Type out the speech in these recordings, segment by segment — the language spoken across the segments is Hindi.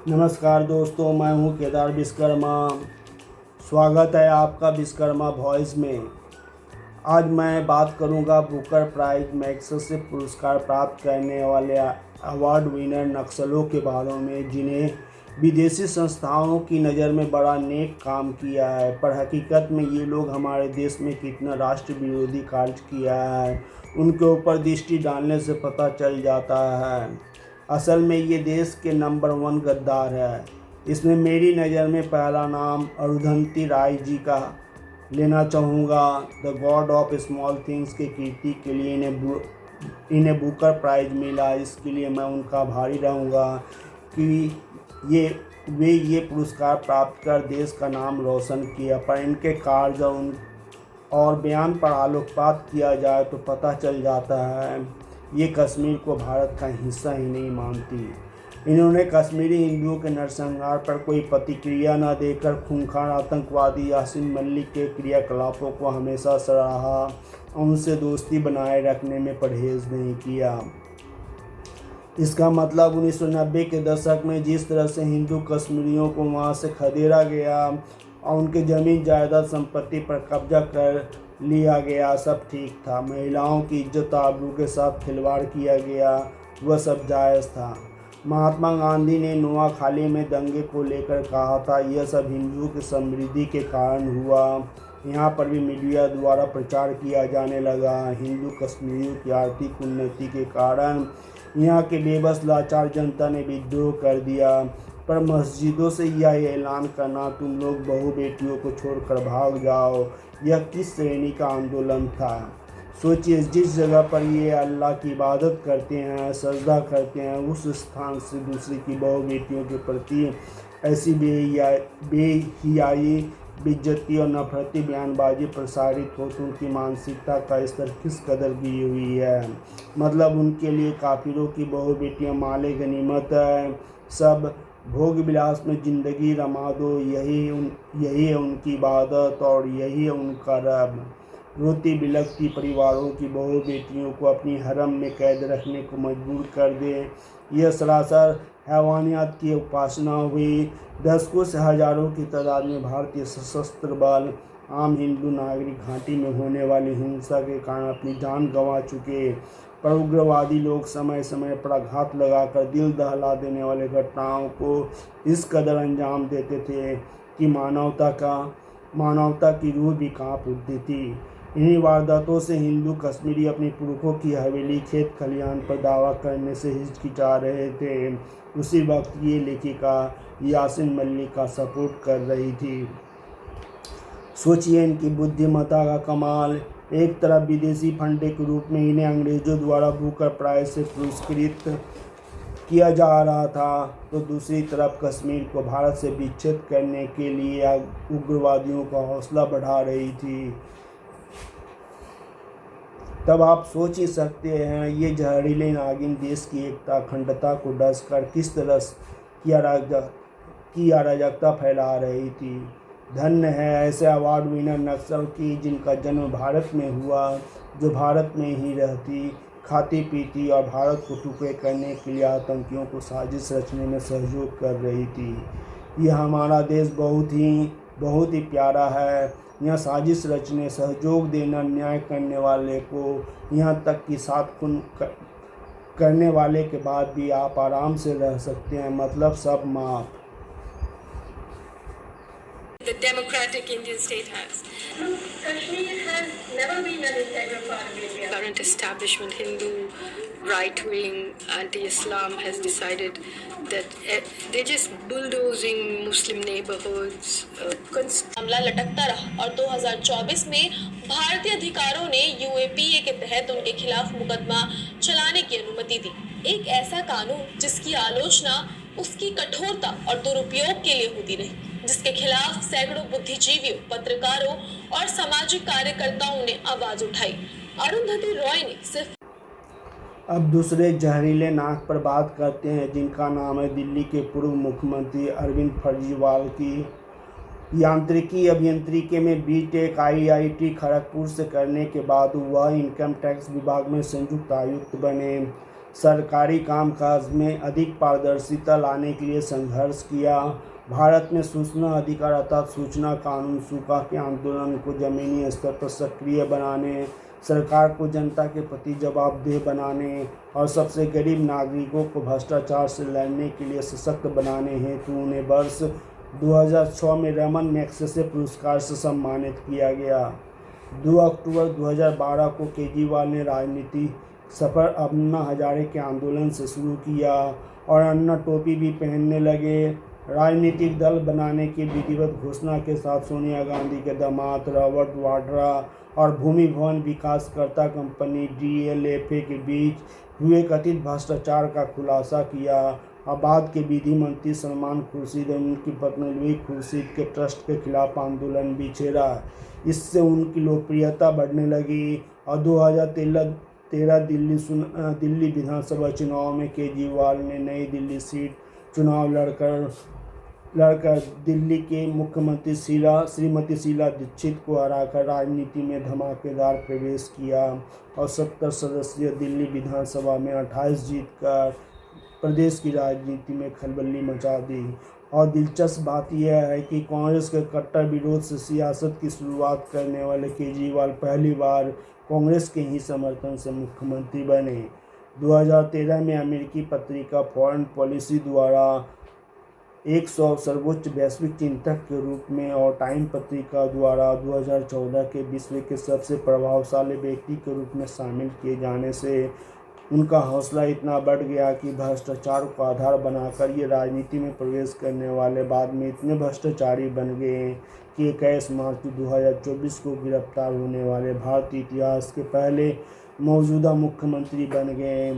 नमस्कार दोस्तों, मैं हूं केदार विश्वकर्मा। स्वागत है आपका विश्वकर्मा वॉइस में। आज मैं बात करूंगा बुकर प्राइज मैग्सेसे पुरस्कार प्राप्त करने वाले अवार्ड विनर नक्सलों के बारे में, जिन्हें विदेशी संस्थाओं की नज़र में बड़ा नेक काम किया है, पर हकीकत में ये लोग हमारे देश में कितना राष्ट्र विरोधी कार्य किया है उनके ऊपर दृष्टि डालने से पता चल जाता है। असल में ये देश के नंबर 1 गद्दार है। इसमें मेरी नज़र में पहला नाम अरुंधति राय जी का लेना चाहूँगा। The God of small things के कीर्ति के लिए इन्हें बुकर प्राइज़ मिला। इसके लिए मैं उनका आभारी रहूँगा कि वे ये पुरस्कार प्राप्त कर देश का नाम रोशन किया। पर इनके कार्य और बयान पर आलोकपात किया जाए तो पता चल जाता है ये कश्मीर को भारत का हिस्सा ही नहीं मानती। इन्होंने कश्मीरी हिंदुओं के नरसंहार पर कोई प्रतिक्रिया न देकर खूंखार आतंकवादी यासीन मलिक के क्रियाकलापों को हमेशा सराहा और उनसे दोस्ती बनाए रखने में परहेज नहीं किया। इसका मतलब 1990 के दशक में जिस तरह से हिंदू कश्मीरियों को वहां से खदेड़ा गया और उनके ज़मीन जायदाद संपत्ति पर कब्जा कर लिया गया, सब ठीक था। महिलाओं की इज्जत आबरू के साथ खिलवाड़ किया गया, वह सब जायज़ था। महात्मा गांधी ने नोआखाली में दंगे को लेकर कहा था, यह सब हिंदुओं की समृद्धि के कारण हुआ। यहाँ पर भी मीडिया द्वारा प्रचार किया जाने लगा, हिंदू कश्मीरियों की आर्थिक उन्नति के कारण यहाँ के बेबस लाचार जनता ने विद्रोह कर दिया। पर मस्जिदों से यह ऐलान करना, तुम लोग बहू बेटियों को छोड़कर भाग जाओ, यह किस श्रेणी का आंदोलन था? सोचिए, जिस जगह पर ये अल्लाह की इबादत करते हैं, सजदा करते हैं, उस स्थान से दूसरी की बहू बेटियों के प्रति ऐसी बेहियाई, बेइज्जती और नफरती बयानबाजी प्रसारित हो तो उनकी मानसिकता का स्तर किस कदर गिरी हुई है। मतलब उनके लिए काफिरों की बहू बेटियाँ माले गनीमत है, सब भोग विलास में ज़िंदगी रमा दो, यही है उनकी इबादत और यही है उनका रब। रोती बिलखती परिवारों की बहू बेटियों को अपनी हरम में कैद रखने को मजबूर कर दे, यह सरासर हैवानियत की उपासना हुई। दशकों से हजारों की तादाद में भारतीय सशस्त्र बल आम हिंदू नागरिक घाटी में होने वाली हिंसा के कारण अपनी जान गंवा चुके, पर उग्रवादी लोग समय समय पर आघात लगाकर दिल दहला देने वाले घटनाओं को इस कदर अंजाम देते थे कि मानवता की रूह भी कांप उठती थी। इन्हीं वारदातों से हिंदू कश्मीरी अपनी पुरखों की हवेली खेत खलिहान पर दावा करने से हिचकिचा रहे थे। उसी वक्त ये लेखिका यासीन मलिक का सपोर्ट कर रही थी। सोचिए इनकी बुद्धिमत्ता का कमाल। एक तरफ विदेशी फंडे के रूप में इन्हें अंग्रेज़ों द्वारा बुकर प्राइज से पुरस्कृत किया जा रहा था, तो दूसरी तरफ कश्मीर को भारत से विच्छेद करने के लिए उग्रवादियों का हौसला बढ़ा रही थी। तब आप सोच ही सकते हैं ये जहरीले नागिन देश की एकता अखंडता को डसकर किस तरह की अराजकता फैला रही थी। धन्य है ऐसे अवार्ड विनर नक्सल की जिनका जन्म भारत में हुआ, जो भारत में ही रहती, खाती पीती और भारत को टुकड़े करने के लिए आतंकियों को साजिश रचने में सहयोग कर रही थी। यह हमारा देश बहुत ही प्यारा है। यहाँ साजिश रचने, सहयोग देना, न्याय करने वाले को, यहाँ तक कि साथ खून करने वाले के बाद भी आप आराम से रह सकते हैं, मतलब सब माफ। The democratic Indian state has. Kashmir has never been an integral part of India. Current establishment, Hindu, right-wing, anti-Islam has decided that they're just bulldozing Muslim neighborhoods. मामला लटकता रहा और 2024 में भारतीय अधिकारों ने यूएपीए के तहत उनके खिलाफ मुकदमा चलाने की अनुमति दी। एक ऐसा कानून जिसकी आलोचना उसकी कठोरता और दुरुपयोग के लिए होती रही, जिसके खिलाफ सैकड़ों बुद्धिजीवियों, पत्रकारों और सामाजिक कार्यकर्ताओं ने आवाज उठाई। अरुंधति रॉय ने सिर्फ। अब दूसरे जहरीले नाक पर बात करते हैं, जिनका नाम है दिल्ली के पूर्व मुख्यमंत्री अरविंद केजरीवाल की। यांत्रिकी अभियांत्रिकी में बीटेक आईआईटी खड़गपुर से करने के बाद वह इनकम टैक्स विभाग में संयुक्त आयुक्त बने। सरकारी कामकाज में अधिक पारदर्शिता लाने के लिए संघर्ष किया। भारत में सूचना अधिकार अर्थात सूचना कानून सूखा के आंदोलन को जमीनी स्तर पर सक्रिय बनाने, सरकार को जनता के प्रति जवाबदेह बनाने और सबसे गरीब नागरिकों को भ्रष्टाचार से लड़ने के लिए सशक्त बनाने हेतु उन्हें वर्ष 2006 में रमन मैग्सेसे पुरस्कार से सम्मानित किया गया। 2 अक्टूबर 2012 को केजरीवाल ने राजनीति सफ़र अन्ना हजारे के आंदोलन से शुरू किया और अन्ना टोपी भी पहनने लगे। राजनीतिक दल बनाने की विधिवत घोषणा के साथ सोनिया गांधी के दामाद रॉबर्ट वाड्रा और भूमि भवन विकासकर्ता कंपनी DLFA के बीच हुए कथित भ्रष्टाचार का खुलासा किया और बाद के विधि मंत्री सलमान खुर्शीद और उनकी पत्नी लुई खुर्शीद के ट्रस्ट के खिलाफ आंदोलन भी छेड़ा। इससे उनकी लोकप्रियता बढ़ने लगी और 2013 दिल्ली विधानसभा चुनाव में केजरीवाल ने नई दिल्ली सीट चुनाव लड़कर दिल्ली के मुख्यमंत्री श्रीमती शीला दीक्षित को हराकर राजनीति में धमाकेदार प्रवेश किया और 70 सदस्यीय दिल्ली विधानसभा में 28 जीतकर प्रदेश की राजनीति में खलबली मचा दी। और दिलचस्प बात यह है कि कांग्रेस के कट्टर विरोध से सियासत की शुरुआत करने वाले केजरीवाल पहली बार कांग्रेस के ही समर्थन से मुख्यमंत्री बने। 2013 में अमेरिकी पत्रिका फॉरेन पॉलिसी द्वारा 100 सर्वोच्च वैश्विक चिंतक के रूप में और टाइम पत्रिका द्वारा 2014 के विश्व के सबसे प्रभावशाली व्यक्ति के रूप में शामिल किए जाने से उनका हौसला इतना बढ़ गया कि भ्रष्टाचार को आधार बनाकर ये राजनीति में प्रवेश करने वाले बाद में इतने भ्रष्टाचारी बन गए कि 21 मार्च 2024 को गिरफ्तार होने वाले भारतीय इतिहास के पहले मौजूदा मुख्यमंत्री बन गए।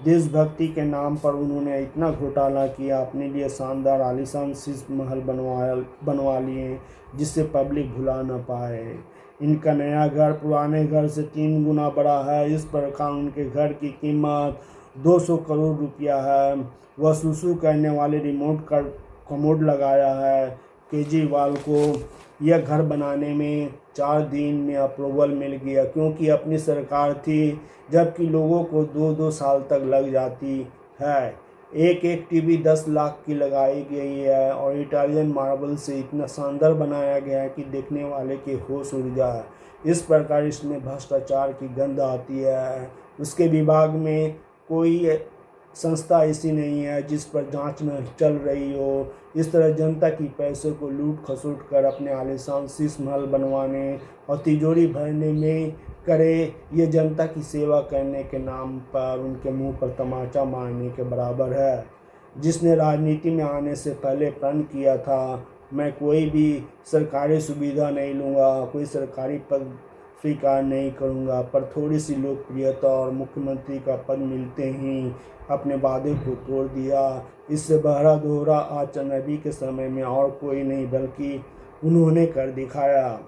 देशभक्ति के नाम पर उन्होंने इतना घोटाला किया, अपने लिए शानदार आलीशान शीश महल बनवा लिए जिससे पब्लिक भुला न पाए। इनका नया घर पुराने घर से 3 गुना बड़ा है। इस प्रकार उनके घर की कीमत 200 करोड़ रुपया है। वह सुसु करने वाले रिमोट का कमोड लगाया है। केजरीवाल को यह घर बनाने में 4 दिन में अप्रूवल मिल गया क्योंकि अपनी सरकार थी, जबकि लोगों को 2-2 साल तक लग जाती है। एक टीवी 10 लाख की लगाई गई है और इटालियन मार्बल से इतना शानदार बनाया गया है कि देखने वाले के होश उड़ जाए। इस प्रकार इसमें भ्रष्टाचार की गंध आती है। उसके विभाग में कोई संस्था ऐसी नहीं है जिस पर जांच न चल रही हो। इस तरह जनता की पैसों को लूट खसोट कर अपने आलीशान शीश महल बनवाने और तिजोरी भरने में करे, ये जनता की सेवा करने के नाम पर उनके मुंह पर तमाचा मारने के बराबर है। जिसने राजनीति में आने से पहले प्रण किया था, मैं कोई भी सरकारी सुविधा नहीं लूँगा, कोई सरकारी पद स्वीकार नहीं करूँगा, पर थोड़ी सी लोकप्रियता और मुख्यमंत्री का पद मिलते ही अपने वादे को तोड़ दिया। इससे बहरा दोहरा आज नबी के समय में और कोई नहीं बल्कि उन्होंने कर दिखाया।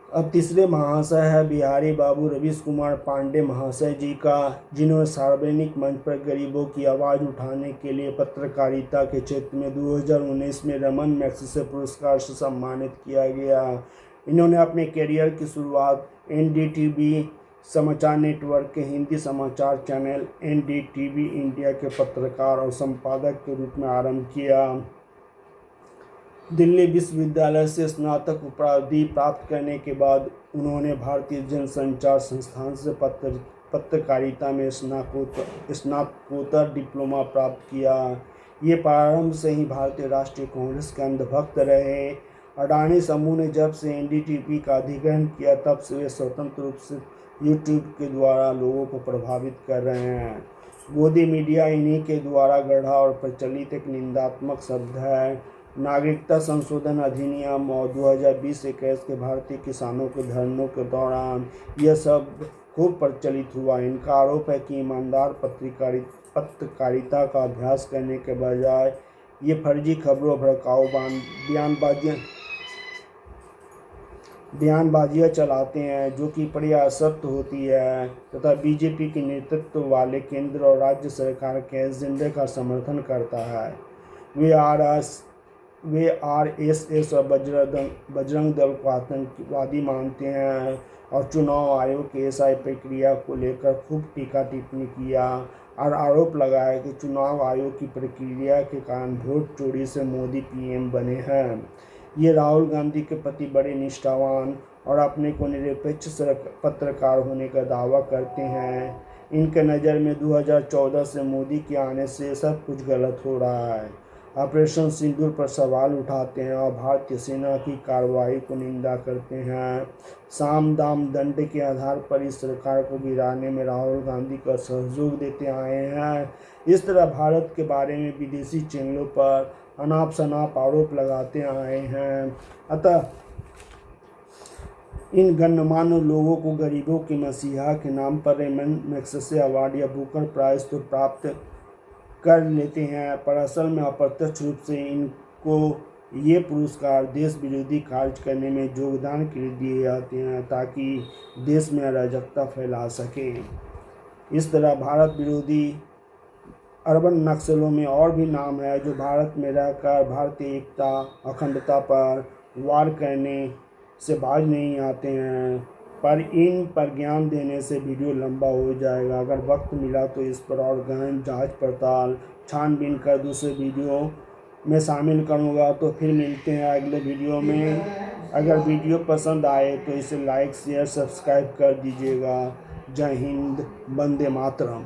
अब तीसरे महाशय है बिहारी बाबू रवीश कुमार पांडे महाशय जी का, जिन्होंने सार्वजनिक मंच पर गरीबों की आवाज़ उठाने के लिए पत्रकारिता के क्षेत्र में 2019 में रमन मैग्सेसे पुरस्कार से सम्मानित किया गया। इन्होंने अपने करियर की शुरुआत NDTV समाचार नेटवर्क के हिंदी समाचार चैनल NDTV इंडिया के पत्रकार और संपादक के रूप में आरंभ किया। दिल्ली विश्वविद्यालय से स्नातक उपाधि प्राप्त करने के बाद उन्होंने भारतीय जनसंचार संस्थान से पत्रकारिता में स्नातकोत्तर डिप्लोमा प्राप्त किया। ये प्रारंभ से ही भारतीय राष्ट्रीय कांग्रेस के अंधभक्त रहे। अडानी समूह ने जब से NDTV का अधिग्रहण किया तब से वे स्वतंत्र रूप से YouTube के द्वारा लोगों को प्रभावित कर रहे हैं। गोदी मीडिया इन्हीं के द्वारा गढ़ा और प्रचलित एक निंदात्मक शब्द है। नागरिकता संशोधन अधिनियम और 2020-21 के भारतीय किसानों के धरनों के दौरान यह सब खूब प्रचलित हुआ। इनका आरोप है कि ईमानदार पत्रकारिता का अभ्यास करने के बजाय ये फर्जी खबरों भड़काऊ बयानबाजियाँ चलाते हैं जो कि पर्यासक्त होती है तथा बीजेपी के नेतृत्व वाले केंद्र और राज्य सरकार के एजेंडे का समर्थन करता है। वे वे आरएसएस और बजरंग दल को आतंकवादी मानते हैं और चुनाव आयोग की ऐसा प्रक्रिया को लेकर खूब टीका टिप्पणी किया और आरोप लगाया कि चुनाव आयोग की प्रक्रिया के कारण वोट चोरी से मोदी पीएम बने हैं। ये राहुल गांधी के प्रति बड़े निष्ठावान और अपने को निरपेक्ष पत्रकार होने का दावा करते हैं। इनके नज़र में 2014 से मोदी के आने से सब कुछ गलत हो रहा है। ऑपरेशन सिंदूर पर सवाल उठाते हैं और भारतीय सेना की कार्रवाई को निंदा करते हैं। साम दाम दंड के आधार पर इस सरकार को गिराने में राहुल गांधी का सहयोग देते आए हैं। इस तरह भारत के बारे में विदेशी चैनलों पर अनाप शनाप आरोप लगाते आए हैं। अतः इन गणमान्य लोगों को गरीबों के मसीहा के नाम पर रेमंड मैग्सेसे अवार्ड या बुकर प्राइज तो प्राप्त कर लेते हैं, पर असल में अप्रत्यक्ष रूप से इनको ये पुरस्कार देश विरोधी कार्य करने में योगदान के लिए दिए जाते हैं ताकि देश में अराजकता फैला सकें। इस तरह भारत विरोधी अर्बन नक्सलों में और भी नाम है जो भारत में रहकर भारतीय एकता अखंडता पर वार करने से बाज नहीं आते हैं, पर इन पर ज्ञान देने से वीडियो लंबा हो जाएगा। अगर वक्त मिला तो इस पर और गहन जांच पड़ताल छानबीन कर दूसरे वीडियो में शामिल करूँगा। तो फिर मिलते हैं अगले वीडियो में। अगर वीडियो पसंद आए तो इसे लाइक शेयर सब्सक्राइब कर दीजिएगा। जय हिंद, वंदे मातरम।